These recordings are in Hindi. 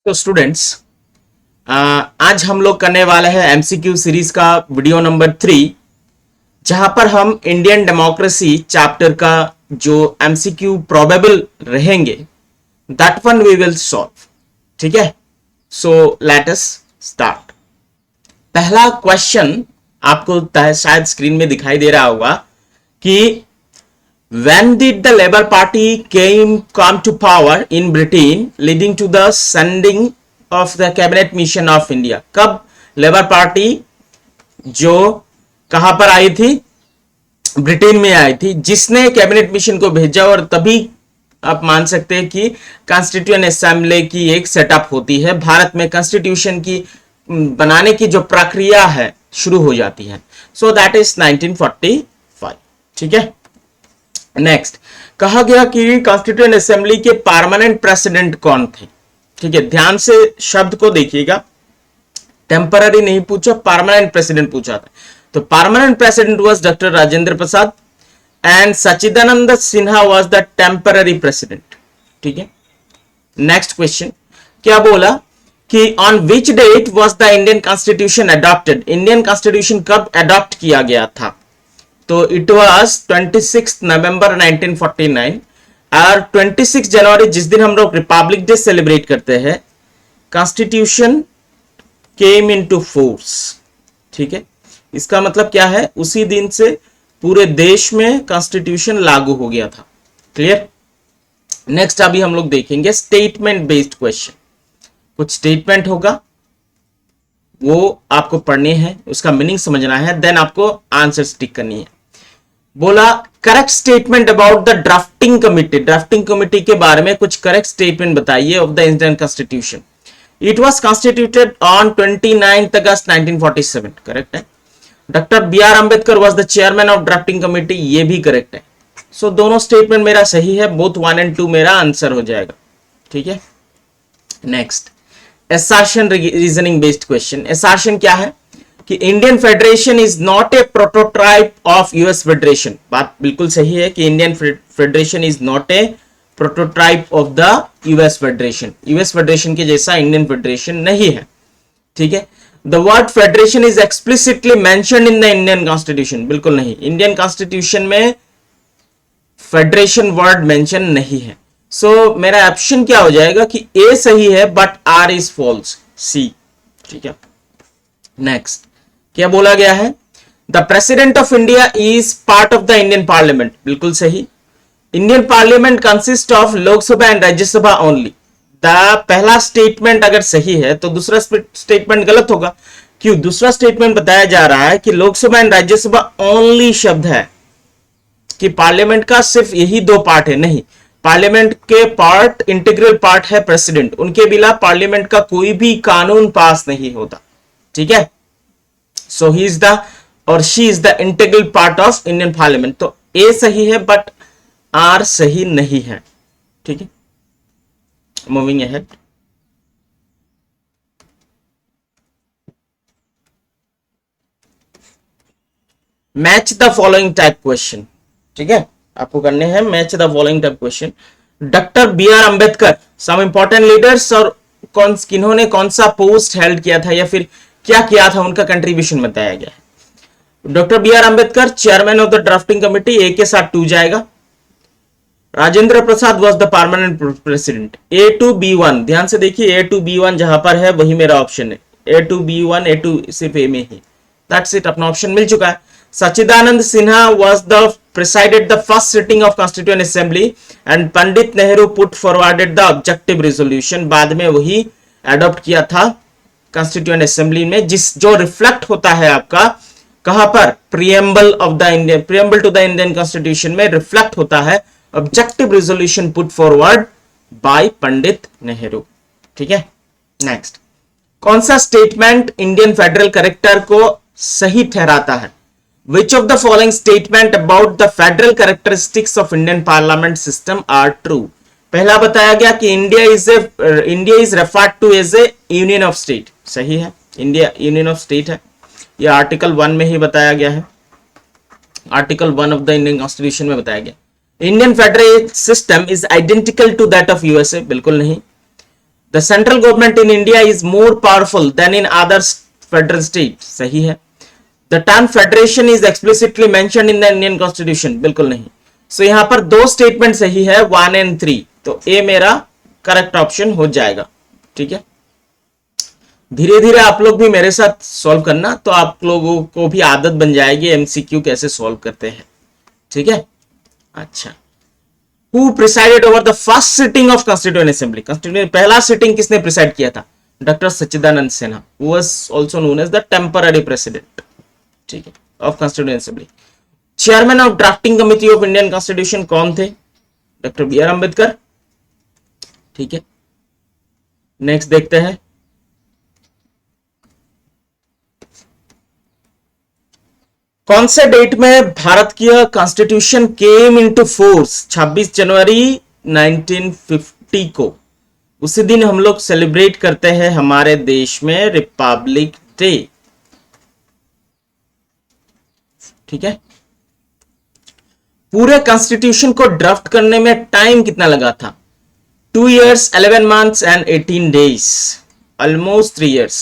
तो स्टूडेंट्स, आज हम लोग करने वाले हैं एमसीक्यू सीरीज का वीडियो नंबर 3, जहां पर हम इंडियन डेमोक्रेसी चैप्टर का जो एमसीक्यू प्रोबेबल रहेंगे that one we will solve. ठीक है, सो लेट अस स्टार्ट। पहला क्वेश्चन आपको शायद स्क्रीन में दिखाई दे रहा होगा कि when did the Labour Party come to power in Britain, leading to the sending of the cabinet mission of India? कब लेबर पार्टी जो कहां पर आई थी? ब्रिटेन में आई थी, जिसने कैबिनेट मिशन को भेजा और तभी आप मान सकते हैं कि कॉन्स्टिट्यूएंट असेंबली की एक सेटअप होती है। भारत में कॉन्स्टिट्यूशन की बनाने की जो प्रक्रिया है शुरू हो जाती है। So that is 1945। ठीक है, नेक्स्ट कहा गया कि कॉन्स्टिट्यूएंट असेंबली के परमानेंट प्रेसिडेंट कौन थे। ठीक है, ध्यान से शब्द को देखिएगा, टेम्पररी नहीं पूछा, परमानेंट प्रेसिडेंट पूछा था। तो permanent president was doctor Rajendra Prasad and Sachchidanand Sinha was the temporary president. ठीक है, नेक्स्ट क्वेश्चन क्या बोला कि on which date was the Indian constitution adopted? Indian constitution कब अडॉप्ट किया गया था? तो इट वाज 26 नवंबर 1949 और 26 जनवरी जिस दिन हम लोग रिपब्लिक डे सेलिब्रेट करते हैं, कॉन्स्टिट्यूशन केम इनटू फोर्स। ठीक है, इसका मतलब क्या है? उसी दिन से पूरे देश में कॉन्स्टिट्यूशन लागू हो गया था। क्लियर? नेक्स्ट अभी हम लोग देखेंगे स्टेटमेंट बेस्ड क्वेश्चन। कुछ स्टेटमेंट होगा, वो आपको पढ़ने हैं, उसका मीनिंग समझना है, देन आपको आंसर टिक करनी है। बोला correct statement about the drafting committee. Drafting committee के बारे में कुछ करेक्ट स्टेटमेंट बताइए of the Indian constitution. It was constituted on 29 August 1947। Correct है। Doctor B R Ambedkar was the chairman of drafting committee, ये भी करेक्ट है। सो दोनों स्टेटमेंट मेरा सही है, बोथ 1 और 2 मेरा आंसर हो जाएगा। ठीक है, next assertion reasoning based question. Assertion क्या है कि Indian federation is not a prototype of US federation. बात बिल्कुल सही है कि Indian federation is not a prototype of the US federation. US federation के जैसा इंडियन फेडरेशन नहीं है। ठीक है, the word federation is explicitly mentioned in the Indian constitution. बिल्कुल नहीं, इंडियन कॉन्स्टिट्यूशन में फेडरेशन वर्ड मेंशन नहीं है। सो मेरा ऑप्शन क्या हो जाएगा कि ए सही है बट आर इज फॉल्स, सी। ठीक है, नेक्स्ट क्या बोला गया है? The president of India is part of the Indian parliament. बिल्कुल सही। Indian parliament consist of Lok Sabha and Rajya Sabha only. The पहला स्टेटमेंट अगर सही है तो दूसरा स्टेटमेंट गलत होगा। क्यों? दूसरा स्टेटमेंट बताया जा रहा है कि लोकसभा एंड राज्यसभा ओनली शब्द है, कि पार्लियामेंट का सिर्फ यही 2 पार्ट है। नहीं, पार्लियामेंट के पार्ट इंटीग्रल पार्ट है प्रेसिडेंट, उनके बिना पार्लियामेंट का कोई भी कानून पास नहीं होता। ठीक है, सो ही इज द और she is the integral part of Indian parliament. तो ए सही है बट आर सही नहीं है। ठीक है, moving ahead. Match the following type question. ठीक है, आपको करने हैं match the following type question. Doctor B R Ambedkar some important leaders, और किन्होंने कौन सा पोस्ट हेल्ड किया था या फिर क्या किया था, उनका कंट्रीब्यूशन बताया गया है। Doctor B R Ambedkar chairman of the drafting committee, A के साथ 2 जाएगा। Rajendra Prasad was the permanent president. A two B 1, ध्यान से देखिए, ए टू बी 1 जहां पर है वही मेरा ऑप्शन है। ए टू बी 1, ए टू सिर्फ ए में ही, दैट्स इट, अपना ऑप्शन मिल चुका है। सच्चिदानंद Sinha was the presided the first sitting of Constituent Assembly and Pandit Nehru put forwarded the objective resolution। बाद में वही अडॉप्ट किया था कॉन्स्टिट्यूएंट असेंबली में, जो रिफ्लेक्ट होता है आपका कहां पर? Preamble of the Indian, preamble to the Indian constitution में रिफ्लेक्ट होता है objective resolution put forward by Pandit Nehru. ठीक है, नेक्स्ट कौन सा स्टेटमेंट इंडियन फेडरल कैरेक्टर को सही ठहराता है? Which of the following statement about the federal characteristics of Indian parliament system are true? पहला बताया गया कि India is referred to as a union of state. सही है, इंडिया यूनियन ऑफ स्टेट है, यह आर्टिकल 1 में ही बताया गया है, article 1 of the Indian constitution में बताया गया। Indian federal system is identical to that of USA. बिल्कुल नहीं। The central government in India is more powerful than in other federal state, सही है। The term federation is explicitly mentioned in the Indian constitution, बिल्कुल नहीं। सो यहां पर दो स्टेटमेंट सही है, 1 एंड 3, तो ए मेरा करेक्ट ऑप्शन हो जाएगा। ठीक है, धीरे धीरे आप लोग भी मेरे साथ सॉल्व करना, तो आप लोगों को भी आदत बन जाएगी एमसीक्यू कैसे सॉल्व करते हैं। ठीक है, अच्छा। Who presided over the first sitting of constituent assembly, constituent पहला सिटिंग किसने प्रिसाइड किया था? Doctor Sachchidanand Sinha, who was also known as the temporary president, ठीक है, of constituent assembly. Chairman of drafting committee of Indian constitution कौन थे? Doctor B R Ambedkar. ठीक है, नेक्स्ट देखते हैं। कौन से डेट में भारत की कॉन्स्टिट्यूशन केम इनटू फोर्स? 26 जनवरी 1950 को। उसी दिन हम लोग सेलिब्रेट करते हैं हमारे देश में रिपब्लिक डे। ठीक है, पूरे कॉन्स्टिट्यूशन को ड्राफ्ट करने में टाइम कितना लगा था? 2 years 11 months and 18 days, almost 3 years.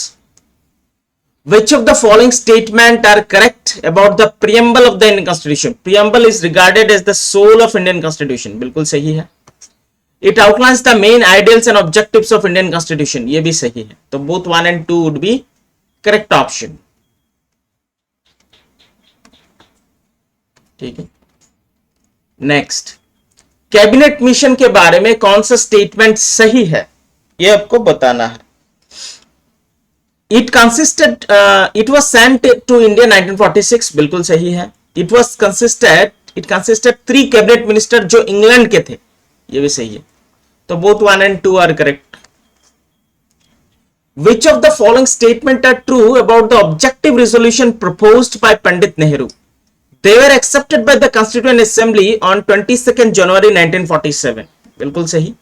Which of the following statement are correct about the preamble of the Indian Constitution? Preamble is regarded as the soul of Indian Constitution, बिल्कुल सही है। It outlines the main ideals and objectives of Indian Constitution, ये भी सही है। तो both 1 and 2 would be correct option। ठीक है, नेक्स्ट, कैबिनेट मिशन के बारे में कौन सा स्टेटमेंट सही है, ये आपको बताना है। It consisted it was sent to India 1946, बिल्कुल सही है। इट कंसिस्टेड 3 कैबिनेट मिनिस्टर जो इंग्लैंड के थे, ये भी सही है। तो both 1 and 2 are correct. Which of the following statement are true about the objective resolution proposed by Pandit Nehru? They were accepted by the Constituent Assembly on 22nd January 1947, बिल्कुल सही।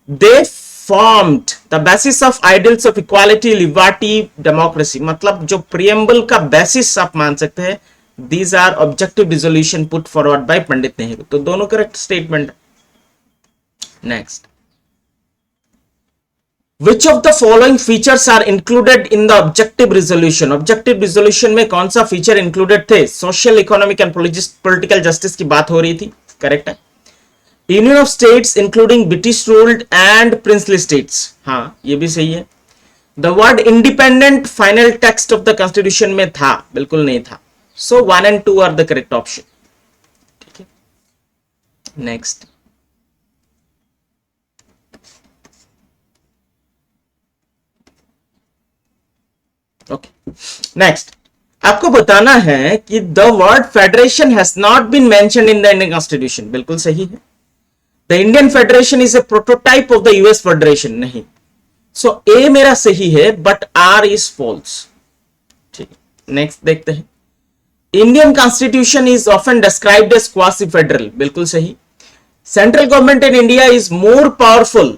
They formed the basis of ideals of equality, liberty, democracy, मतलब जो preamble का basis आप मान सकते हैं। These are objective resolution put forward by Pandit Nehru, तो दोनों correct statement। Next, Which of the following features are included in the objective resolution? Objective resolution में कौन सा फीचर इंक्लूडेड थे? Social, economic and political justice की बात हो रही थी, करेक्ट है। Union of states including British ruled and princely states, हाँ ये भी सही है। The word independent final text of the constitution में था, बिल्कुल नहीं था। So 1 and 2 are the correct option. ठीक है, नेक्स्ट, ओके, नेक्स्ट आपको बताना है कि the word federation has not been mentioned in the Indian constitution, बिल्कुल सही है। The Indian federation is a prototype of the US federation, नहीं। सो ए मेरा सही है बट आर इज फॉल्स। ठीक है, नेक्स्ट देखते हैं। Indian constitution is often described as quasi federal, बिल्कुल सही। Central government in India is more powerful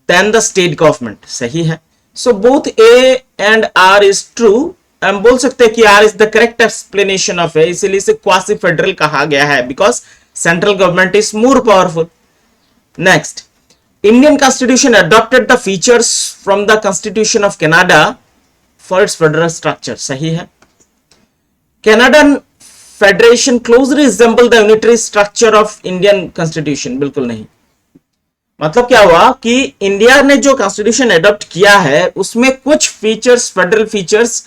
than the state government, सही है। So both A and R is true. हम बोल सकते हैं कि R is the correct explanation of A, इसीलिए इसे क्वासी फेडरल कहा गया है, because central government is more powerful. Next, Indian constitution adopted the features from the constitution of Canada for its federal structure, सही है। Canadian federation closely resemble the unitary structure of Indian constitution, बिल्कुल नहीं। मतलब क्या हुआ कि इंडिया ने जो कॉन्स्टिट्यूशन एडॉप्ट किया है उसमें कुछ फीचर्स, फेडरल फीचर्स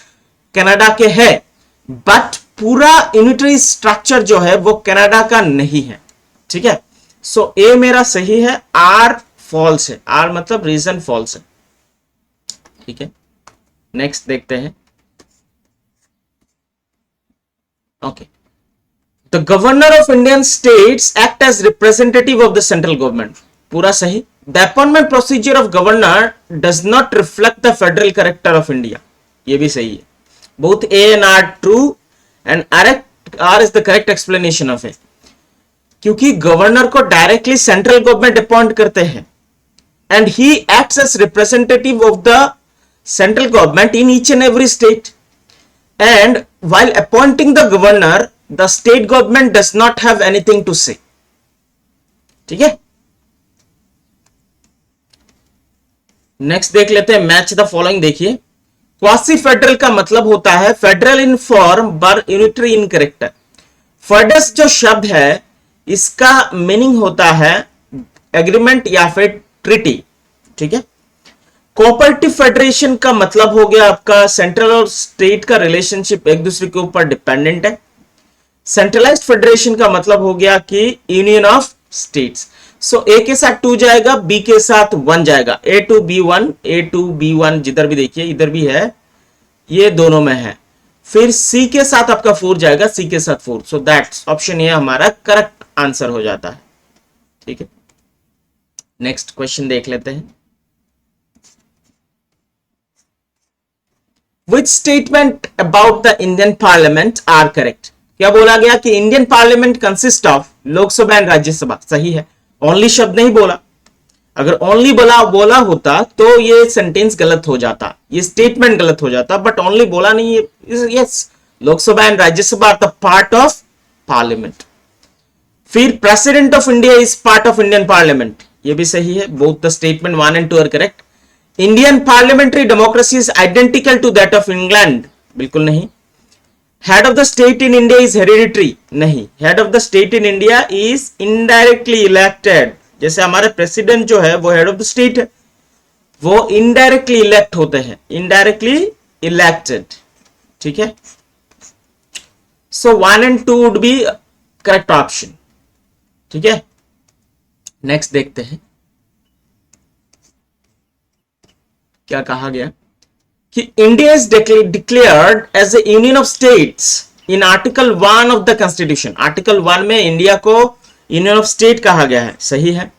कनाडा के हैं, बट पूरा यूनिटरी स्ट्रक्चर जो है वो कनाडा का नहीं है। ठीक है, सो ए मेरा सही है, आर फॉल्स है। आर मतलब रीजन फॉल्स है। ठीक है, नेक्स्ट देखते हैं। Okay, the governor of Indian states act as representative of the central government, पूरा सही। The appointment procedure of governor does not reflect the federal character of India, ये भी सही है। Both A and R true and R is the correct explanation of A, क्योंकि गवर्नर को डायरेक्टली सेंट्रल गवर्नमेंट अपॉइंट करते हैं and he acts as representative of the central government in each and every state, and while appointing the governor the state government does not have anything to say। ठीक है, नेक्स्ट देख लेते हैं, मैच द फॉलोइंग। देखिए, क्वासी फेडरल का मतलब होता है फेडरल इन फॉर्म पर यूनिटरी इन कैरेक्टर। फेडरस जो शब्द है इसका मीनिंग होता है एग्रीमेंट या फिर ट्रीटी, ठीक है। कोऑपरेटिव फेडरेशन का मतलब हो गया आपका सेंट्रल और स्टेट का रिलेशनशिप एक दूसरे के ऊपर डिपेंडेंट है। सेंट्रलाइज्ड फेडरेशन का मतलब हो गया कि यूनियन ऑफ स्टेट्स। सो ए के साथ 2 जाएगा, बी के साथ 1 जाएगा, A2B1, A2B1 जिधर भी देखिए इधर भी है, ये दोनों में है। फिर सी के साथ आपका 4 जाएगा, सी के साथ 4। सो दैट्स ऑप्शन ए हमारा करेक्ट आंसर हो जाता है, ठीक है। नेक्स्ट क्वेश्चन देख लेते हैं। Which statement about the Indian Parliament are correct? क्या बोला गया कि Indian parliament consist of Lok Sabha and Rajya Sabha, सही है। ओनली शब्द नहीं बोला, अगर ओनली बोला होता तो ये सेंटेंस गलत हो जाता, ये स्टेटमेंट गलत हो जाता, बट ओनली बोला नहीं है। Yes, Lok Sabha and Rajya Sabha are the part of parliament. फिर president of India is part of Indian parliament, ये भी सही है। Both the statement 1 and 2 are correct. Indian parliamentary democracy is identical to that of England, बिल्कुल नहीं। Head of the state in India is hereditary, नहीं। Head of the state in India is indirectly elected. जैसे हमारे प्रेसिडेंट जो है वो हेड ऑफ द स्टेट है, वो इनडायरेक्टली इलेक्ट होते हैं, इनडायरेक्टली इलेक्टेड, ठीक है। So 1 and 2 would be correct option, ठीक है। नेक्स्ट देखते हैं क्या कहा गया कि India is declared as a union of states in article 1 of the constitution. Article 1 में इंडिया को यूनियन ऑफ स्टेट कहा गया है, सही है।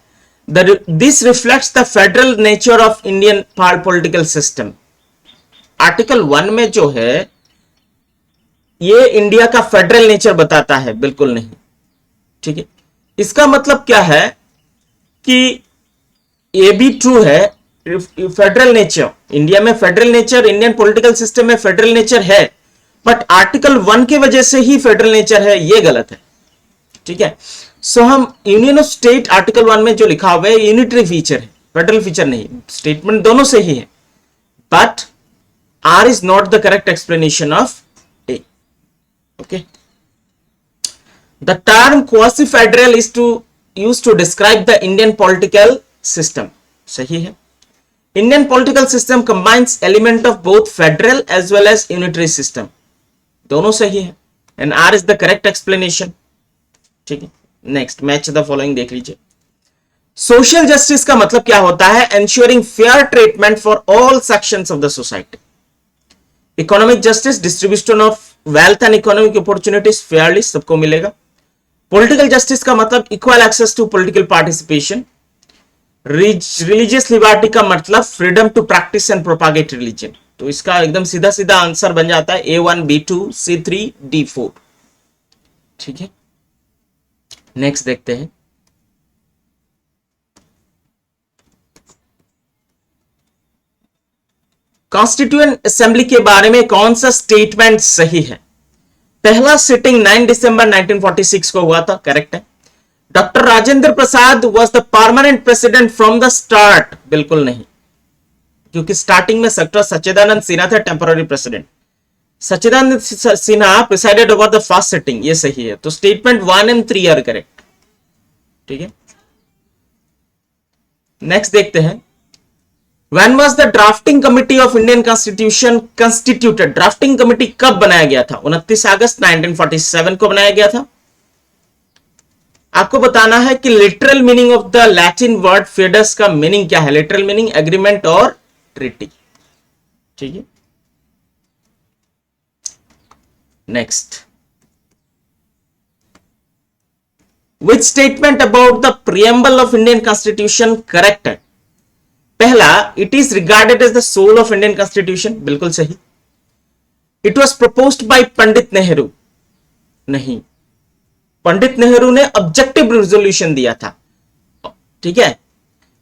This reflects the federal nature of Indian political system. Article 1 में जो है ये इंडिया का फेडरल नेचर बताता है, बिल्कुल नहीं, ठीक है। इसका मतलब क्या है कि ये भी ट्रू है, फेडरल नेचर इंडिया में, federal nature Indian political system में फेडरल नेचर है, बट आर्टिकल 1 के वजह से ही फेडरल नेचर है, ये गलत है, ठीक है। सो हम यूनियन ऑफ स्टेट आर्टिकल 1 में जो लिखा हुआ है यूनिटरी फीचर है, फेडरल फीचर नहीं। स्टेटमेंट दोनों से ही है, but R is not the correct explanation of A, okay. The term quasi federal is to use to describe the Indian political system, सही है। Indian political system combines element of both federal as well as unitary system, दोनों सही है, and R is the correct explanation, ठीक है। नेक्स्ट, मैच द फॉलोइंग देख लीजिए। सोशल जस्टिस का मतलब क्या होता है? ensuring fair treatment for all sections of the society. Economic justice, distribution of wealth and economic opportunities fairly, सबको मिलेगा। Political justice का मतलब equal access to political participation. Religious liberty का मतलब freedom to practise and propagate religion. तो इसका एकदम सीधा सीधा आंसर बन जाता है A1, B2, C3, D4, ठीक है। नेक्स्ट देखते हैं, कॉन्स्टिट्यूएंट असेंबली के बारे में कौन सा स्टेटमेंट सही है? पहला सिटिंग 9 दिसंबर 1946 को हुआ था, करेक्ट है। Doctor Rajendra Prasad was the permanent president from the start, बिल्कुल नहीं, क्योंकि स्टार्टिंग में डॉक्टर सच्चिदानंद सिन्हा थे temporary president. Sachchidanand Sinha presided over the first sitting, ये सही है। तो स्टेटमेंट 1 and 3 आर करेक्ट, ठीक है। नेक्स्ट देखते हैं, When was the drafting committee of Indian Constitution constituted? Drafting committee कब बनाया गया था? 29 अगस्त 1947 को बनाया गया था। आपको बताना है कि literal meaning of the Latin word foedus का मीनिंग क्या है। लिटरल मीनिंग एग्रीमेंट और ट्रीटी, ठीक है। Next, which statement about the preamble of Indian constitution correct है? पहला, it is regarded as the soul of Indian constitution, बिल्कुल सही। It was proposed by Pandit Nehru, नहीं, पंडित नेहरू ने ऑब्जेक्टिव रिजोल्यूशन दिया था, ठीक है,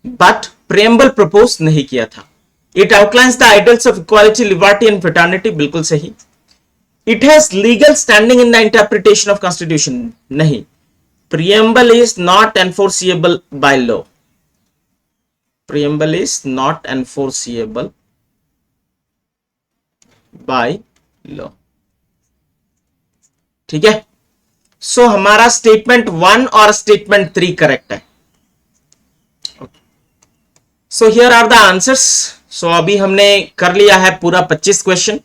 बट प्रियम्बल प्रपोज नहीं किया था। It outlines the ideals of equality, liberty and fraternity, बिल्कुल सही। It has legal standing in the interpretation of constitution, नहीं, preamble is not enforceable by law. preamble is not enforceable by law। ठीक है, सो हमारा स्टेटमेंट 1 और स्टेटमेंट 3 करेक्ट है। So here are the answers. So अभी हमने कर लिया है पूरा 25 क्वेश्चन।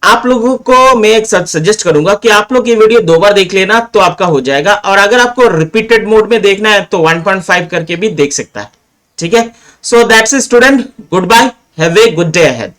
आप लोगों को मैं एक सजेस्ट करूंगा कि आप लोग ये वीडियो 2 बार देख लेना तो आपका हो जाएगा, और अगर आपको रिपीटेड मोड में देखना है तो 1.5 करके भी देख सकता है। ठीक है, so that's it student, goodbye, have a good day ahead.